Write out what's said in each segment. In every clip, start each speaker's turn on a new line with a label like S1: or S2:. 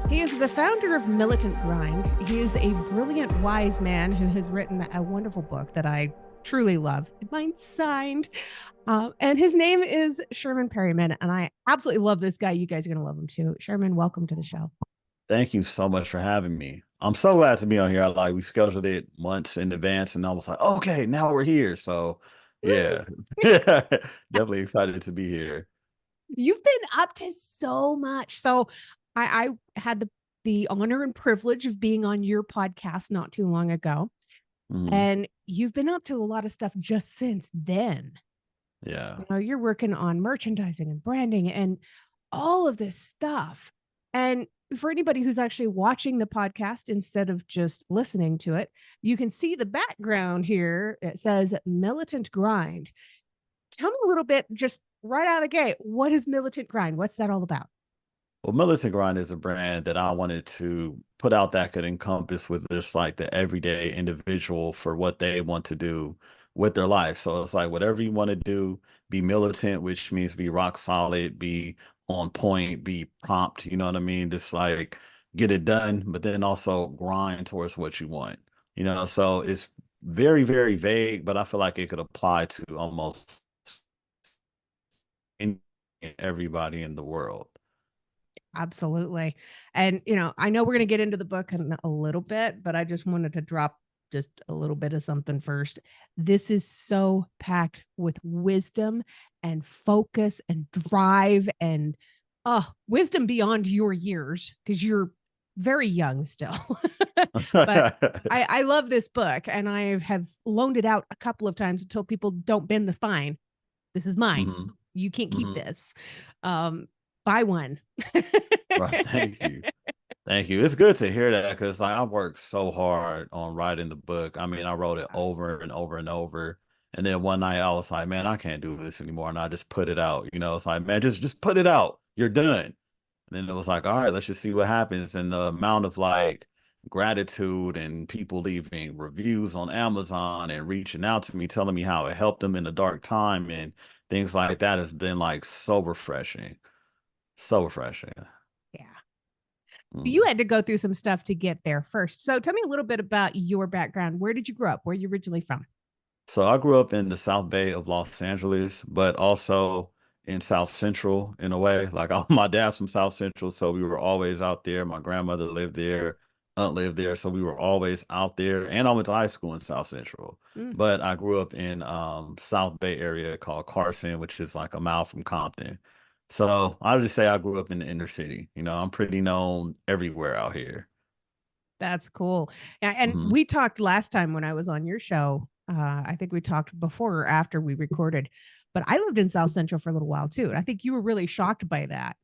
S1: He is the founder of Militant Grind. He is a brilliant, wise man who has written a wonderful book that I truly love. Mine's signed. And his name is Sherman Perryman. And I absolutely love this guy. You guys are going to love him too. Sherman, welcome to the show.
S2: Thank you so much for having me. I'm so glad to be on here. Like we scheduled it months in advance, and I was like, okay, now we're here. So, yeah, definitely excited to be here.
S1: You've been up to so much. So I had the honor and privilege of being on your podcast not too long ago.
S2: Hmm.
S1: And you've been up to a lot of stuff just since then.
S2: Yeah.
S1: You're working on merchandising and branding and all of this stuff. And for anybody who's actually watching the podcast instead of just listening to it, you can see the background here. It says Militant Grind. Tell me a little bit, just right out of the gate, what is Militant Grind? What's that all about?
S2: Well, Militant Grind is a brand that I wanted to put out that could encompass with just like the everyday individual for what they want to do with their life. So it's like whatever you want to do, be militant, which means be rock solid, be on point, be prompt, you know what I mean? Just like get it done, but then also grind towards what you want. So it's very, very vague, but I feel like it could apply to almost any- everybody in the world.
S1: Absolutely. And, I know we're going to get into the book in a little bit, but I just wanted to drop just a little bit of something first. This is so packed with wisdom and focus and drive and wisdom beyond your years because you're very young still. But I love this book and I have loaned it out a couple of times and told people don't bend the spine. This is mine.
S2: Hmm.
S1: You can't keep
S2: Hmm.
S1: this. Um, buy one.
S2: Right. Thank you. Thank you. It's good to hear that because like I worked so hard on writing the book. I mean, I wrote it over and over and over. And then one night I was like, man, I can't do this anymore. And I just put it out. It's like, man, just put it out. You're done. And then it was like, all right, let's just see what happens. And the amount of like gratitude and people leaving reviews on Amazon and reaching out to me, telling me how it helped them in a dark time and things like that has been like so refreshing. So refreshing.
S1: Yeah. So you
S2: Mm.
S1: had to go through some stuff to get there first. So tell me a little bit about your background. Where did you grow up? Where are you originally from?
S2: So I grew up in the South Bay of Los Angeles, but also in South Central in a way. Like my dad's from South Central, so we were always out there. My grandmother lived there, aunt lived there, so we were always out there. And I went to high school in South Central,
S1: Mm,
S2: but I grew up in South Bay area called Carson, which is like a mile from Compton. So I'll just say I grew up in the inner city. I'm pretty known everywhere out here.
S1: that's cool. Yeah, and
S2: Hmm.
S1: we talked last time when I was on your show. I think we talked before or after we recorded, but I lived in South Central for a little while too. And I think you were really shocked by that.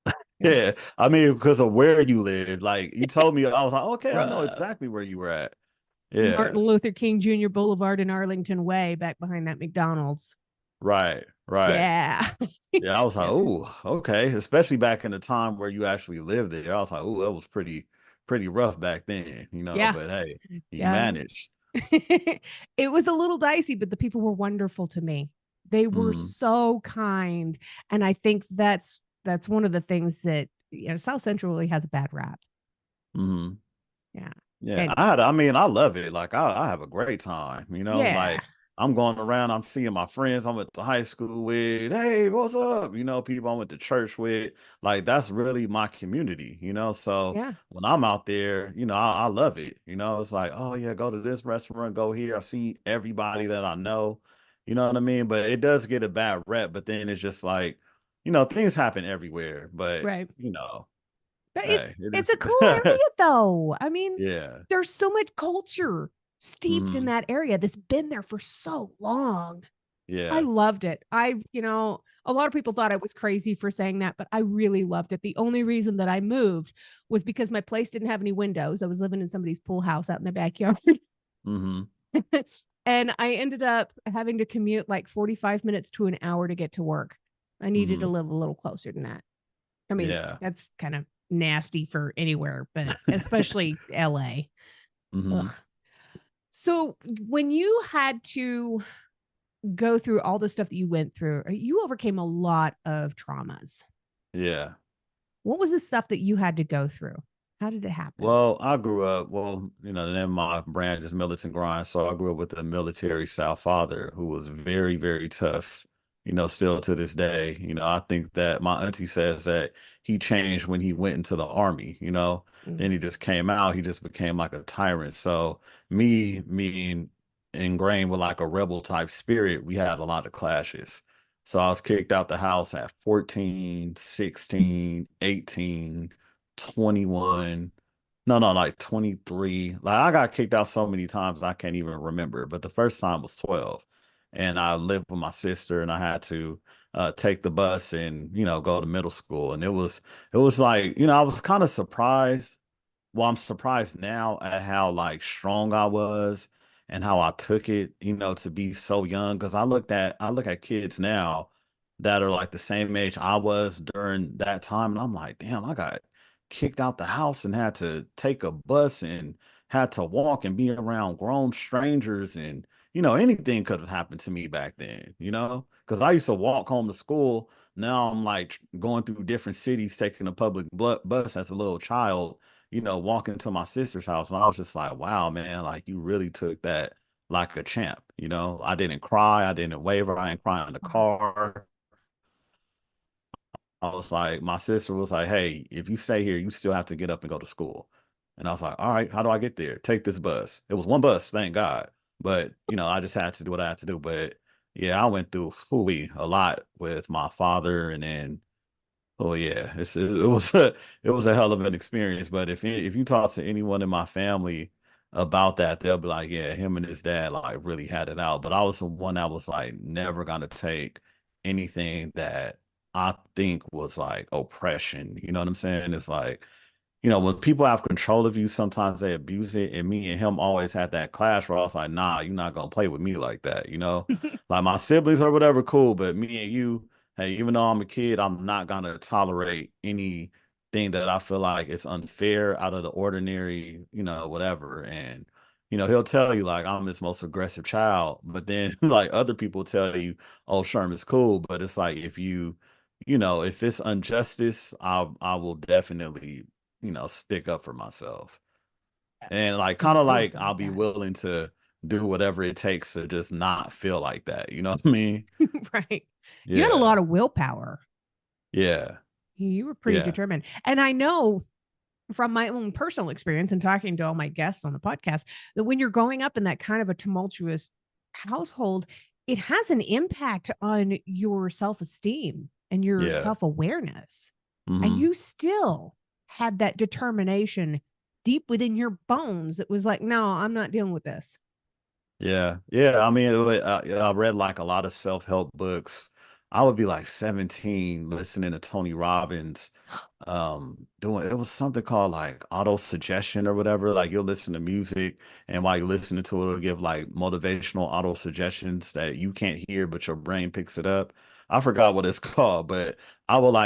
S1: It was
S2: Yeah, I mean, because of where you live, like you told me, I was like, okay, I know
S1: rough.
S2: exactly where you were at.
S1: Martin
S2: Yeah,
S1: Luther King Jr. Boulevard in Arlington Way, back behind that McDonald's.
S2: right, right.
S1: Yeah.
S2: Yeah, I was like,
S1: Yeah.
S2: oh, okay. Especially back in the time where you actually lived there. I was like, oh, that was pretty rough back then.
S1: Yeah.
S2: But hey, you
S1: Yeah.
S2: managed.
S1: It was a little dicey, but the people were wonderful to me. They were
S2: Hmm.
S1: so kind. And I think that's one of the things that South Central really has a bad rap.
S2: Hmm.
S1: Yeah.
S2: Yeah,
S1: And
S2: I mean, I love it. Like I have a great time.
S1: yeah.
S2: Like I'm going around, I'm seeing my friends I went to high school with, hey, what's up? People I went to church with. Like that's really my community. So
S1: Yeah.
S2: when I'm out there, I love it. It's like, oh yeah, go to this restaurant, go here. I see everybody that I know. You know what I mean? But it does get a bad rep, but then it's just like, things happen everywhere. But
S1: Right. But
S2: hey, it
S1: it's
S2: is.
S1: a cool area though. I mean,
S2: Yeah.
S1: there's so much culture steeped in
S2: Hmm.
S1: that area that's been there for so long. I
S2: Yeah.
S1: loved it. A lot of people thought I was crazy for saying that, but I really loved it. The only reason that I moved was because my place didn't have any windows. I was living in somebody's pool house out in the backyard.
S2: Hmm.
S1: And I ended up having to commute like 45 minutes to an hour to get to work. I needed to
S2: Hmm.
S1: live a little closer than that. I mean,
S2: Yeah.
S1: that's kind of nasty for anywhere, but especially LA. Ugh.
S2: Hmm.
S1: So when you had to go through all the stuff that you went through, you overcame a lot of traumas.
S2: Yeah.
S1: What was the stuff that you had to go through? How did it happen?
S2: Well, I grew up, well, the name of my brand is Militant Grind. So I grew up with a military style father who was very, very tough, still to this day. I think that my auntie says that he changed when he went into the army.
S1: Mm.
S2: Then he just came out, he just became like a tyrant. So me being ingrained with like a rebel type spirit, we had a lot of clashes. So I was kicked out the house at 14, 16, 18, 21. No, no, like 23. Like I got kicked out so many times I can't even remember. But the first time was 12. And I lived with my sister and I had to take the bus and, go to middle school. And it was like, I was kind of surprised. Well, I'm surprised now at how like strong I was and how I took it, to be so young. Cause I look at kids now that are like the same age I was during that time. And I'm like, damn, I got kicked out the house and had to take a bus and had to walk and be around grown strangers. And, anything could have happened to me back then, because I used to walk home to school. Now I'm like going through different cities, taking a public bus as a little child, walking to my sister's house. And I was just like, wow, man, like you really took that like a champ. I didn't cry. I didn't waver. I didn't cry in the
S1: Wow.
S2: car. I was like, my sister was like, hey, if you stay here, you still have to get up and go to school. And I was like, all right, how do I get there? Take this bus. It was one bus, thank God. But, I just had to do what I had to do. But yeah, I went through fully a lot with my father. And then, oh yeah, it was it was a hell of an experience. But if you talk to anyone in my family about that, they'll be like, yeah, him and his dad like really had it out. But I was the one that was like never gonna take anything that I think was like oppression. You know what I'm saying? It's like, when people have control of you, sometimes they abuse it. And me and him always had that clash where I was like, nah, you're not gonna play with me like that. Like my siblings or whatever, cool, but me and you, hey, even though I'm a kid, I'm not gonna tolerate anything that I feel like is unfair, out of the ordinary, whatever. And he'll tell you like I'm his most aggressive child, but then like other people tell you, oh, Sherman's cool. But it's like if it's injustice, I will definitely stick up for myself. And like
S1: I'm
S2: kind of
S1: really
S2: like
S1: glad
S2: I'll be
S1: that.
S2: willing to do whatever it takes to just not feel like that. You know what I mean?
S1: Right. You had a lot
S2: Yeah.
S1: of willpower.
S2: Yeah.
S1: You were pretty
S2: Yeah.
S1: determined. And I know from my own personal experience and talking to all my guests on the podcast that when you're growing up in that kind of a tumultuous household, it has an impact on your self esteem and your
S2: Yeah.
S1: self awareness. And
S2: Hmm.
S1: you still had that determination deep within your bones. It was like, no, I'm not dealing with this.
S2: Yeah, yeah. I mean, I read like a lot of self-help books. I would be like 17 listening to Tony Robbins, doing it was something called like auto suggestion or whatever. Like you'll listen to music and while you're listening to it, it'll give like motivational auto suggestions that you can't hear, but your brain picks it up. I forgot what it's called, but I will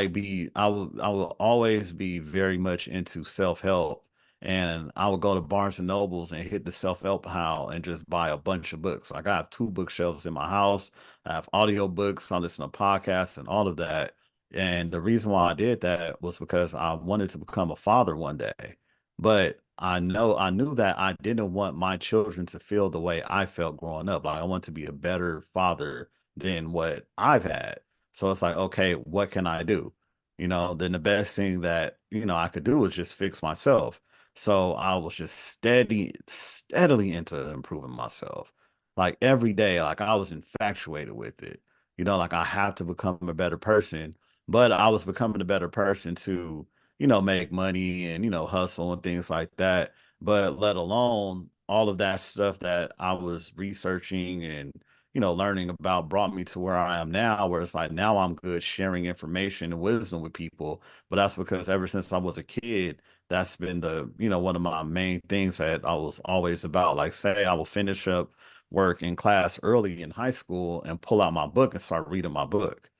S2: always be very much into self-help, and I would go to Barnes and Nobles and hit the self-help aisle and just buy a bunch of books. Like I have two bookshelves in my house. I have audio books. I listen to podcasts and all of that. And the reason why I did that was because I wanted to become a father one day. But I knew that I didn't want my children to feel the way I felt growing up. Like I want to be a better father than what I've had. So it's like, okay, what can I do? Then the best thing that, I could do was just fix myself. So I was just steadily into improving myself. Like every day, like I was infatuated with it. Like I have to become a better person. But I was becoming a better person to, make money and, hustle and things like that. But let alone all of that stuff that I was researching and, learning about brought me to where I am now, where it's like now I'm good sharing information and wisdom with people. But that's because ever since I was a kid, that's been one of my main things that I was always about. Like, say I will finish up work in class early in high school and pull out my book and start reading my book,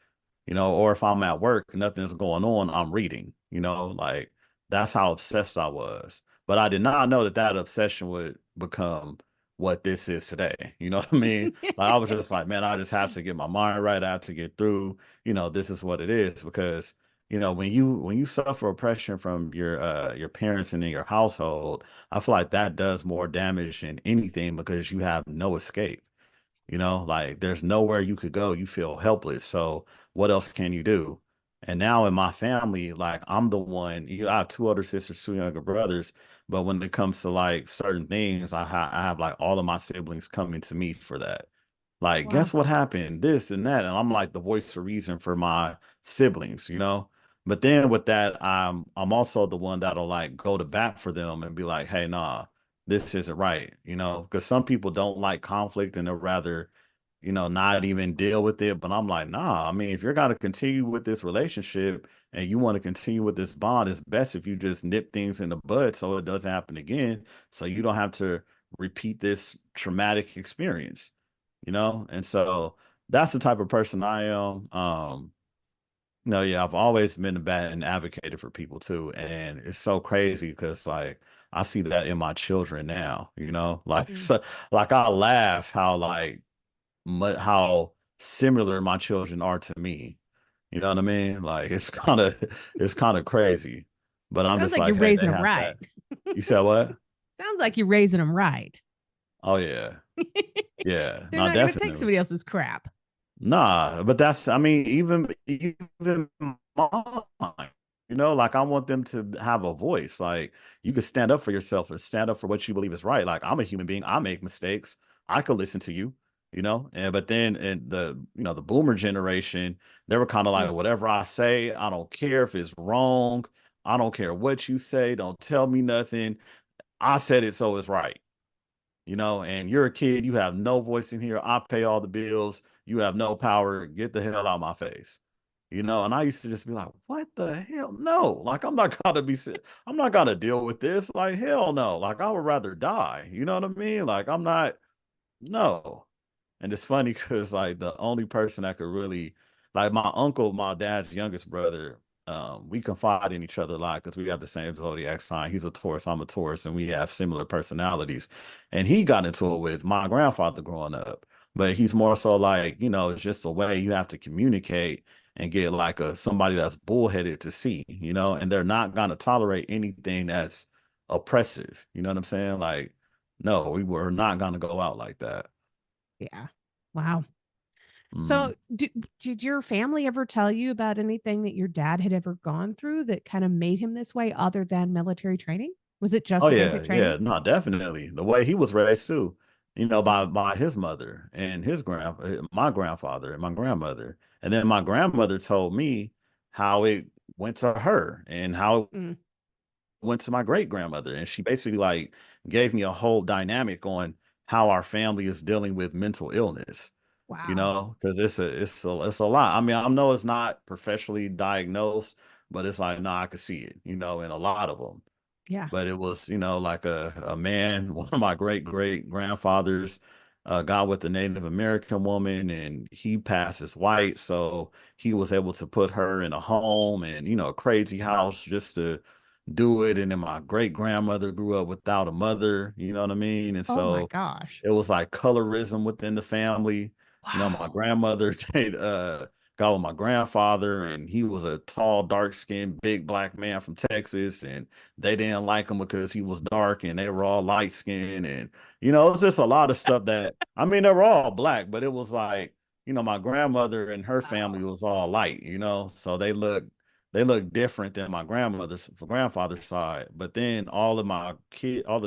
S2: or if I'm at work, nothing's going on, I'm reading, like that's how obsessed I was. But I did not know that that obsession would become what this is today. You know what I mean? Like I was just like, man, I just have to get my mind right. I have to get through, this is what it is because, when you suffer oppression from your parents and in your household, I feel like that does more damage than anything because you have no escape. Like there's nowhere you could go. You feel helpless. So what else can you do? And now in my family, like I'm the one, I have two older sisters, two younger brothers. But when it comes to like certain things, I have like all of my siblings coming to me for that. Like,
S1: Wow.
S2: guess what happened? This and that. And I'm like the voice of reason for my siblings. But then with that, I'm also the one that'll like go to bat for them and be like, hey, nah, this isn't right, because some people don't like conflict and they'll rather, not even deal with it. But I'm like, nah, I mean, if you're gonna continue with this relationship and you want to continue with this bond, it's best if you just nip things in the bud so it doesn't happen again. So you don't have to repeat this traumatic experience. And so that's the type of person I am. No, yeah, I've always been a bad and advocated for people too. And it's so crazy because like I see that in my children now, like
S1: Mm.
S2: so like I laugh how like how similar my children are to me. You know what I mean? Like it's kind of crazy. But I'm
S1: Sounds
S2: just
S1: like
S2: like,
S1: you're
S2: hey,
S1: raising
S2: they
S1: them
S2: have
S1: right.
S2: that. You said what?
S1: Sounds like you're raising them right.
S2: Oh yeah. Yeah.
S1: They're
S2: No,
S1: not going to take
S2: definitely.
S1: somebody else's crap.
S2: Nah, but that's I mean, even mine, like I want them to have a voice. Like you could stand up for yourself or stand up for what you believe is right. Like I'm a human being, I make mistakes. I could listen to you, and but then in the boomer generation, they were kind of like,
S1: Mm.
S2: whatever I say, I don't care if it's wrong. I don't care what you say, don't tell me nothing. I said it, so it's right, and you're a kid, you have no voice in here. I pay all the bills. You have no power. Get the hell out of my face. And I used to just be like, what the hell? No, like I'm not gonna deal with this. Like, hell no. Like, I would rather die. You know what I mean? Like, I'm not, no. And it's funny because like the only person that could really like my uncle, my dad's youngest brother, we confide in each other a lot because we have the same zodiac sign. He's a Taurus, I'm a Taurus, and we have similar personalities. And he got into it with my grandfather growing up. But he's more so like, it's just a way you have to communicate and get like somebody that's bullheaded to see, and they're not gonna tolerate anything that's oppressive. You know what I'm saying? Like, no, we were not gonna go out like that.
S1: Yeah. Wow. So,
S2: Mhm.
S1: did your family ever tell you about anything that your dad had ever gone through that kind of made him this way other than military training? Was it just
S2: Oh
S1: the basic
S2: yeah,
S1: training?
S2: yeah, no, definitely. The way he was raised too,
S1: Mm.
S2: by his mother and my grandfather and my grandmother. And then my grandmother told me how it went to her and how it
S1: Mm.
S2: went to my great grandmother. And she basically like gave me a whole dynamic on how our family is dealing with mental illness,
S1: Wow.
S2: because it's a lot. I mean, I know it's not professionally diagnosed, but it's like, no, I could see it, in a lot of them.
S1: Yeah.
S2: But it was, like a man, one of my great grandfathers, got with a Native American woman and he passed as white. So he was able to put her in a home and, a crazy house just to do it. And then my great grandmother grew up without a mother, you know what I mean? And
S1: Oh my
S2: so
S1: gosh.
S2: it was like colorism within the family. My
S1: Wow.
S2: grandmother got with my grandfather, and he was a tall, dark skinned, big black man from Texas. And they didn't like him because he was dark and they were all light skinned. And, it was just a lot of stuff that, I mean, they were all black, but it was like, my grandmother and her
S1: Wow.
S2: family was all light, so they look different than my grandfather's side. But then all of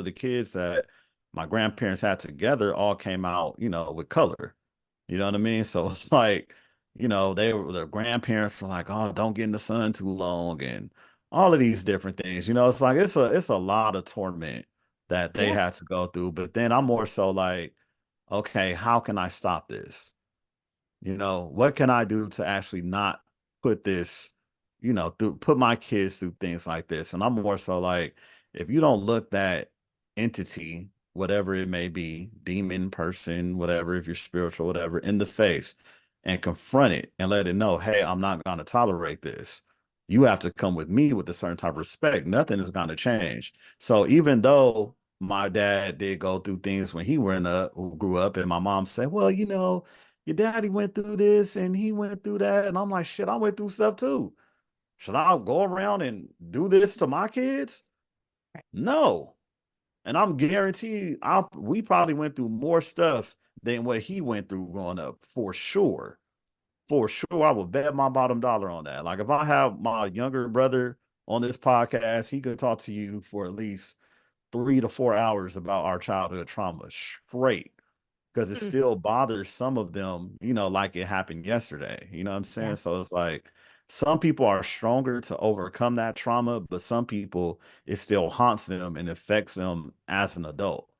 S2: the kids that my grandparents had together all came out, with color. You know what I mean? So it's like, their grandparents were like, oh, don't get in the sun too long and all of these different things. It's like it's a lot of torment that they
S1: Yeah.
S2: had to go through. But then I'm more so like, okay, how can I stop this? What can I do to actually not put put my kids through things like this? And I'm more so like, if you don't look that entity, whatever it may be, demon, person, whatever, if you're spiritual, whatever, in the face and confront it and let it know, hey, I'm not going to tolerate this. You have to come with me with a certain type of respect. Nothing is going to change. So even though my dad did go through things when he grew up, and my mom said, well, your daddy went through this and he went through that. And I'm like, shit, I went through stuff too. Should I go around and do this to my kids?
S1: Right.
S2: No. And I'm guaranteed we probably went through more stuff than what he went through growing up, for sure. For sure, I would bet my bottom dollar on that. Like if I have my younger brother on this podcast, he could talk to you for at least 3 to 4 hours about our childhood trauma straight, because it
S1: Mm,
S2: still bothers some of them, like it happened yesterday. You know what I'm saying?
S1: yeah,
S2: So it's like some people are stronger to overcome that trauma, but some people it still haunts them and affects them as an adult.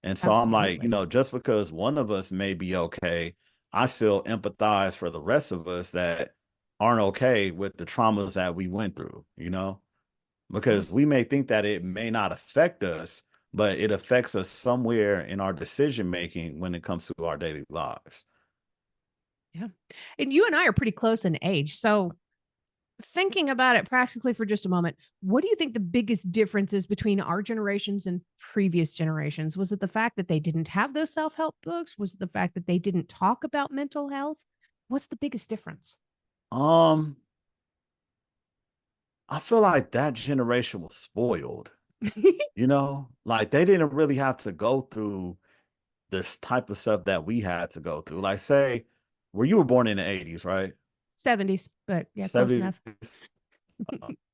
S2: And so I'm like,
S1: absolutely.
S2: just because one of us may be okay, I still empathize for the rest of us that aren't okay with the traumas that we went through,
S1: Yeah.
S2: because we may think that it may not affect us, but it affects us somewhere in our decision making when it comes to our daily lives.
S1: Yeah. And you and I are pretty close in age. So, thinking about it practically for just a moment, what do you think the biggest difference is between our generations and previous generations? Was it the fact that they didn't have those self help books? Was it the fact that they didn't talk about mental health? What's the biggest difference?
S2: Um, I feel like that generation was spoiled, like they didn't really have to go through this type of stuff that we had to go through. Like, say, you were born in the 80s, right?
S1: 70s, but yeah, close
S2: 70s.
S1: enough.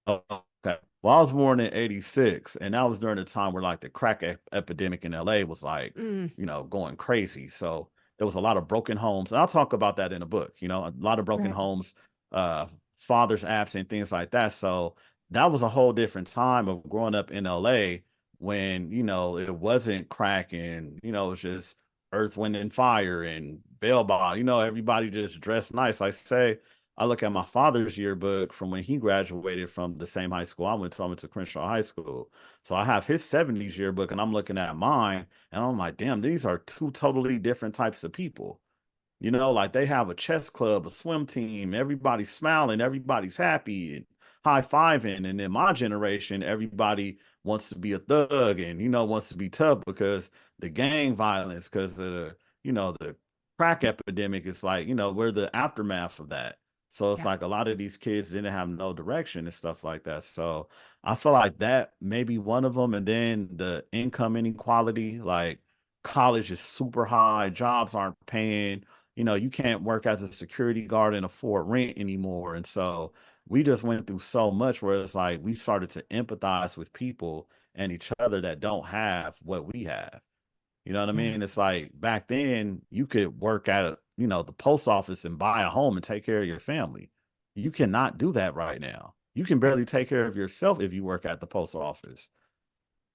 S2: Oh, okay. Well, I was born in 86, and that was during the time where like the crack epidemic in LA was like,
S1: Mm,
S2: going crazy. So there was a lot of broken homes. And I'll talk about that in a book, a lot of broken
S1: right.
S2: homes, uh, fathers absent, things like that. So that was a whole different time of growing up in LA when, it wasn't crack and, it was just earth, wind, and fire and bail bond, everybody just dressed nice. I say, I look at my father's yearbook from when he graduated from the same high school I went to Crenshaw High School. So I have his 70s yearbook and I'm looking at mine and I'm like, damn, these are two totally different types of people. Like they have a chess club, a swim team, everybody's smiling, everybody's happy and high fiving. And in my generation, everybody wants to be a thug and, wants to be tough because the gang violence, because the crack epidemic is like, we're the aftermath of that. So it's
S1: Yeah.
S2: like a lot of these kids didn't have no direction and stuff like that. So I feel like that may be one of them. And then the income inequality, like college is super high, jobs aren't paying, you can't work as a security guard and afford rent anymore. And so we just went through so much where it's like we started to empathize with people and each other that don't have what we have. You know what I
S1: Yeah.
S2: mean? It's like back then you could work at, the post office and buy a home and take care of your family. You cannot do that right now. You can
S1: Right.
S2: barely take care of yourself if you work at the post office.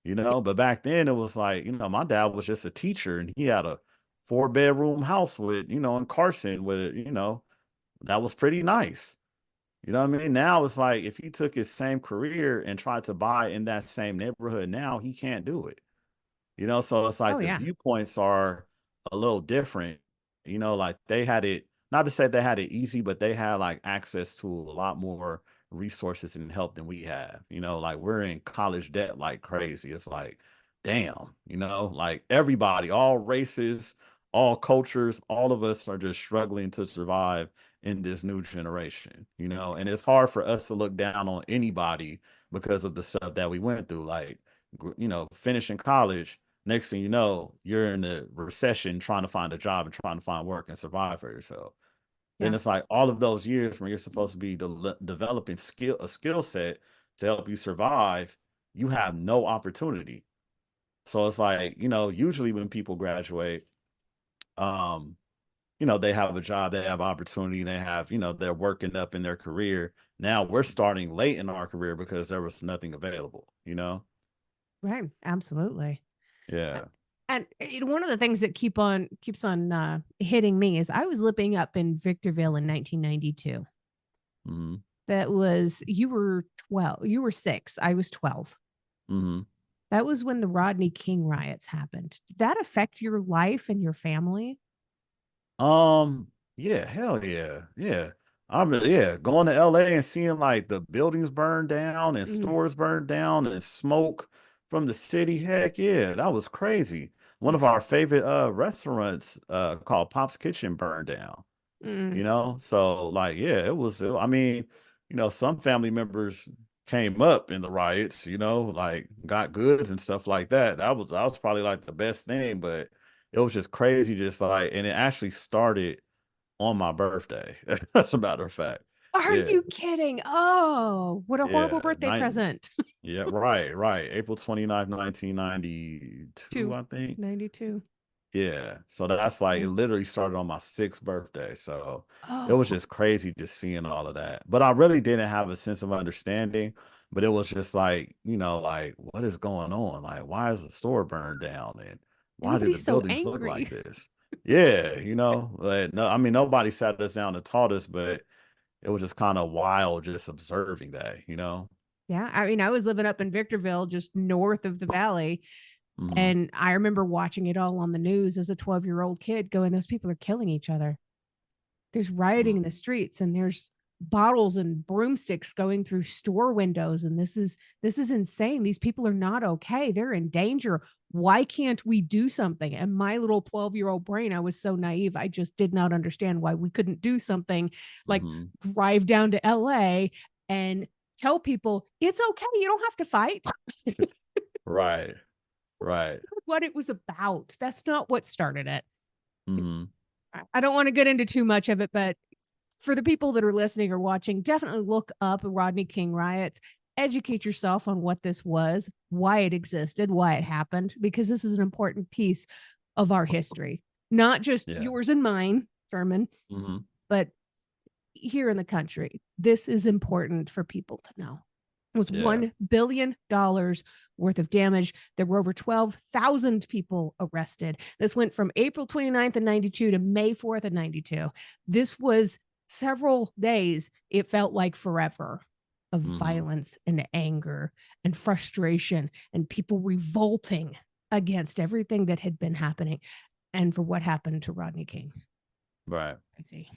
S2: But back then it was like, my dad was just a teacher and he had a 4-bedroom house with, in Carson with, that was pretty nice. You know what I mean? Now it's like if he took his same career and tried to buy in that same neighborhood now, he can't do it. So it's
S1: Oh,
S2: like the
S1: yeah.
S2: viewpoints are a little different. Like they had it, not to say they had it easy, but they had like access to a lot more resources and help than we have. Like we're in college debt like crazy. It's like, damn, like everybody, all races, all cultures, all of us are just struggling to survive in this new generation, and it's hard for us to look down on anybody because of the stuff that we went through. Like, finishing college, next thing you know, you're in a recession trying to find a job and trying to find work and survive for yourself. Then
S1: Yeah.
S2: it's like all of those years when you're supposed to be developing a skill set to help you survive, you have no opportunity. So it's like, usually when people graduate, um, they have a job, they have opportunity, they have, they're working up in their career. Now we're starting late in our career because there was nothing available.
S1: Right. Absolutely. A-
S2: Yeah.
S1: And one of the things that keeps on hitting me is I was living up in Victorville in 1992.
S2: Hmm.
S1: That was you were 12, you were 6, I was 12.
S2: Hmm.
S1: That was when the Rodney King riots happened. Did that affect your life and your family?
S2: Yeah, hell yeah. Yeah. Yeah, going to LA and seeing like the buildings burned down and
S1: Mm,
S2: stores burned down and smoke from the city. Heck yeah, that was crazy. One of
S1: yeah.
S2: our favorite restaurants called Pop's Kitchen burned down,
S1: Mm,
S2: So like yeah, I mean, some family members came up in the riots, like got goods and stuff like that. That was probably like the best thing, but it was just crazy, just like, and it actually started on my birthday. As a matter of fact.
S1: Are
S2: Yeah.
S1: you kidding? Oh, what a horrible
S2: Yeah.
S1: birthday present.
S2: Yeah, right, right. April 29th, 1992,
S1: Two
S2: I think.
S1: 92.
S2: Yeah. So that's like it
S1: Yeah.
S2: literally started on my sixth birthday. So it was
S1: Oh,
S2: just crazy just seeing all of that. But I really didn't have a sense of understanding. But it was just like, like, what is going on? Like, why is the store burned down? And why did the
S1: nobody's so
S2: buildings look
S1: angry.
S2: like this? Yeah, but no, I mean, nobody sat us down and taught us, but it was just kind of wild just observing that.
S1: Yeah. I mean, I was living up in Victorville, just north of the valley.
S2: Hmm.
S1: And I remember watching it all on the news as a 12-year-old kid going, those people are killing each other. There's rioting in the streets and there's bottles and broomsticks going through store windows. And this is insane. These people are not okay. They're in danger. Why can't we do something? And my little 12-year-old brain, I was so naive. I just did not understand why we couldn't do something like
S2: Hmm.
S1: drive down to LA and tell people it's okay. You don't have to fight.
S2: Right.
S1: That's
S2: Right.
S1: not what it was about. That's not what started it.
S2: Hmm.
S1: I don't want to get into too much of it, but for the people that are listening or watching, definitely look up Rodney King riots, educate yourself on what this was, why it existed, why it happened, because this is an important piece of our history, not just
S2: Yeah.
S1: yours and mine, Sherman,
S2: Hmm.
S1: but here in the country. This is important for people to know. It was
S2: Yeah.
S1: $1 billion worth of damage. There were over 12,000 people arrested. This went from April 29th of 92 to May 4th of 92. This was several days. It felt like forever of
S2: Hmm.
S1: violence and anger and frustration and people revolting against everything that had been happening and for what happened to Rodney King.
S2: Right.
S1: Crazy.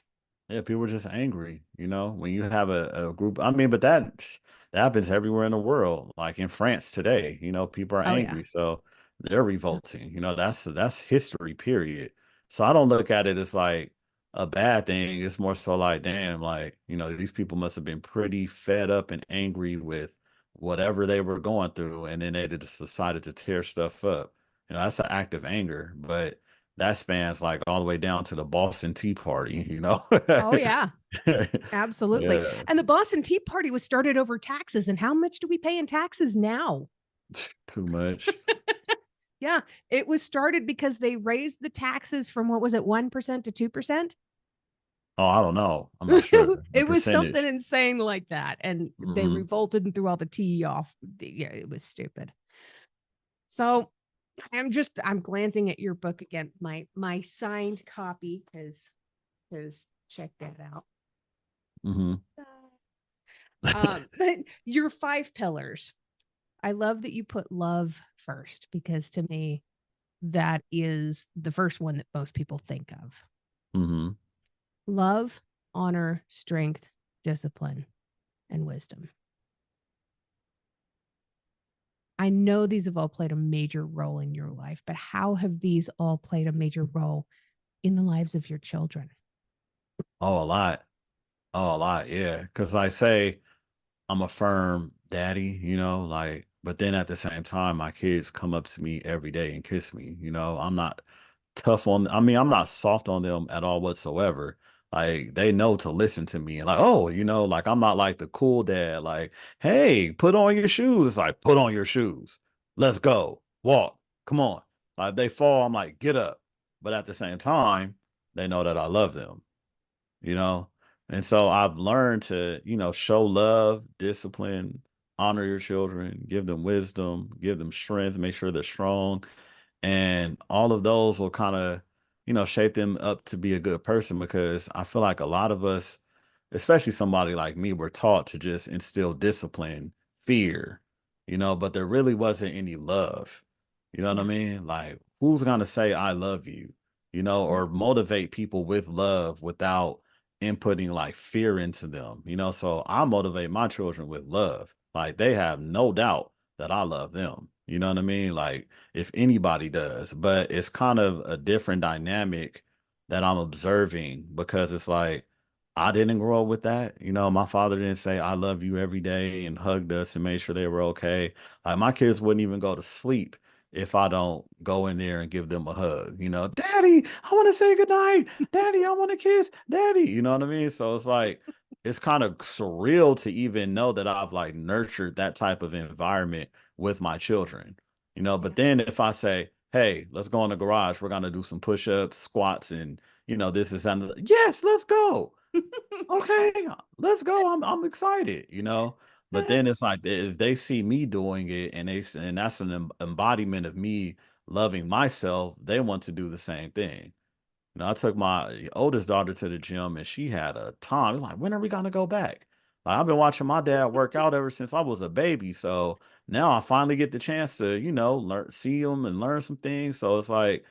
S2: Yeah, people are just angry, when you have a group. I mean, but that happens everywhere in the world. Like in France today, people are
S1: Oh, yeah.
S2: angry, so they're revolting. That's history, period. So I don't look at it as like a bad thing. It's more so like, damn, like, these people must have been pretty fed up and angry with whatever they were going through, and then they just decided to tear stuff up. That's an act of anger, but that spans like all the way down to the Boston Tea Party.
S1: Oh, yeah. Absolutely.
S2: Yeah,
S1: And the Boston Tea Party was started over taxes. And how much do we pay in taxes now?
S2: too much.
S1: Yeah, it was started because they raised the taxes from what was it, 1% to 2%?
S2: Oh, I don't know. I'm not sure the
S1: It was something
S2: percentage.
S1: insane like that. And they
S2: Hmm.
S1: revolted and threw all the tea off. Yeah, it was stupid. So I'm glancing at your book again. My signed copy has checked that out.
S2: Hmm.
S1: But your 5 pillars. I love that you put love first because to me, that is the first one that most people think of.
S2: Hmm.
S1: Love, honor, strength, discipline, and wisdom. I know these have all played a major role in your life, but how have these all played a major role in the lives of your children?
S2: Oh, a lot. Oh, a lot. Yeah, because I say I'm a firm daddy, like, but then at the same time, my kids come up to me every day and kiss me. I'm not I mean, I'm not soft on them at all whatsoever. Like, they know to listen to me and like, oh, like I'm not like the cool dad, like, hey, put on your shoes. It's like, put on your shoes. Let's go. Walk. Come on. Like, they fall, I'm like, get up. But at the same time, they know that I love them you know? And so I've learned to, show love, discipline, honor your children, give them wisdom, give them strength, make sure they're strong. And all of those will kind of, shape them up to be a good person because I feel like a lot of us, especially somebody like me, were taught to just instill discipline, fear, but there really wasn't any love. You know what I
S1: Yeah.
S2: mean? Like, who's going to say, I love you,
S1: Yeah.
S2: or motivate people with love without inputting like fear into them, so I motivate my children with love. Like they have no doubt that I love them. You know what I mean? Like if anybody does, but it's kind of a different dynamic that I'm observing because it's like I didn't grow up with that. You know, my father didn't say, I love you every day and hugged us and made sure they were okay. Like my kids wouldn't even go to sleep if I don't go in there and give them a hug. You know, Daddy, I want to say goodnight. Daddy, I want to kiss. Daddy, you know what I mean? So it's like, it's kind of surreal to even know that I've like nurtured that type of environment with my children. You know, but
S1: Yeah.
S2: then if I say, hey, let's go in the garage, we're gonna do some push-ups, squats, and this is and yes, let's go. Okay, let's go. I'm excited, you know. But then it's like if they see me doing it and and that's an embodiment of me loving myself, they want to do the same thing. I took my oldest daughter to the gym and she had a time. It's like, when are we gonna go back? Like, I've been watching my dad work out ever since I was a baby. So now I finally get the chance to, learn, see him and learn some things. So it's like,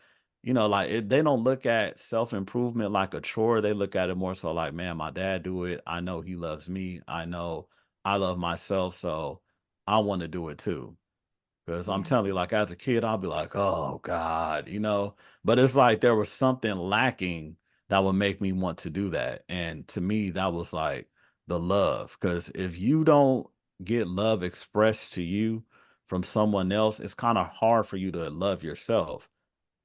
S2: they don't look at self improvement like a chore. They look at it more so like, man, my dad do it. I know he loves me. I know I love myself. So I want to do it too. Because I'm
S1: Yeah.
S2: telling you, like as a kid, I'll be like, oh God, but it's like there was something lacking that would make me want to do that. And to me, that was like the love. Because if you don't get love expressed to you from someone else, it's kind of hard for you to love yourself,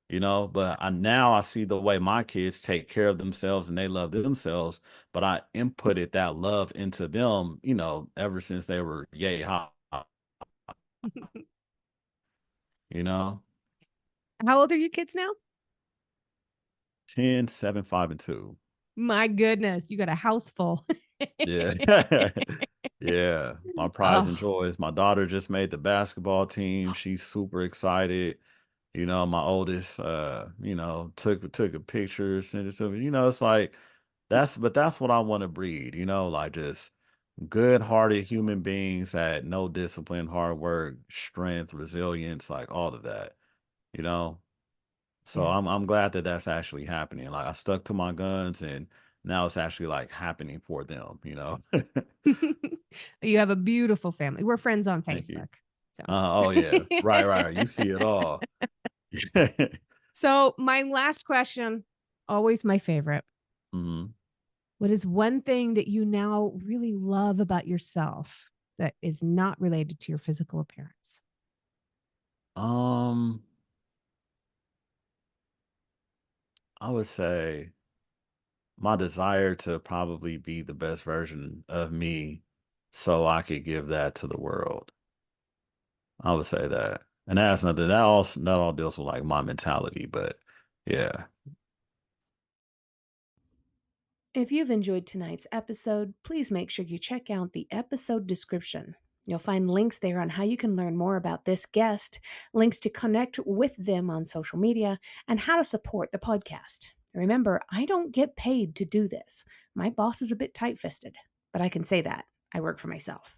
S2: But now I see the way my kids take care of themselves and they love themselves, but I inputted that love into them, ever since they were yay high, you know?
S1: How old are your kids now?
S2: 10, 7, 5, and 2.
S1: My goodness, you got a house full.
S2: Yeah. Yeah. My prize and
S1: Oh,
S2: joys. My daughter just made the basketball team. She's super excited. My oldest took a picture, sent it to me. It's like that's what I want to breed, like just good-hearted human beings that know discipline, hard work, strength, resilience, like all of that, you know? So
S1: yeah.
S2: I'm glad that that's actually happening. Like I stuck to my guns and now it's actually like happening for them.
S1: You have a beautiful family. We're friends on
S2: Thank you.
S1: Facebook. So
S2: Oh yeah. Right, right. You see it all.
S1: So my last question, always my favorite.
S2: Mhm.
S1: What is one thing that you now really love about yourself that is not related to your physical appearance?
S2: Um, I would say my desire to probably be the best version of me so I could give that to the world. I would say that. And that has nothing that all deals with like my mentality, but yeah.
S1: If you've enjoyed tonight's episode, please make sure you check out the episode description. You'll find links there on how you can learn more about this guest, links to connect with them on social media, and how to support the podcast. Remember, I don't get paid to do this. My boss is a bit tight fisted, but I can say that. I work for myself.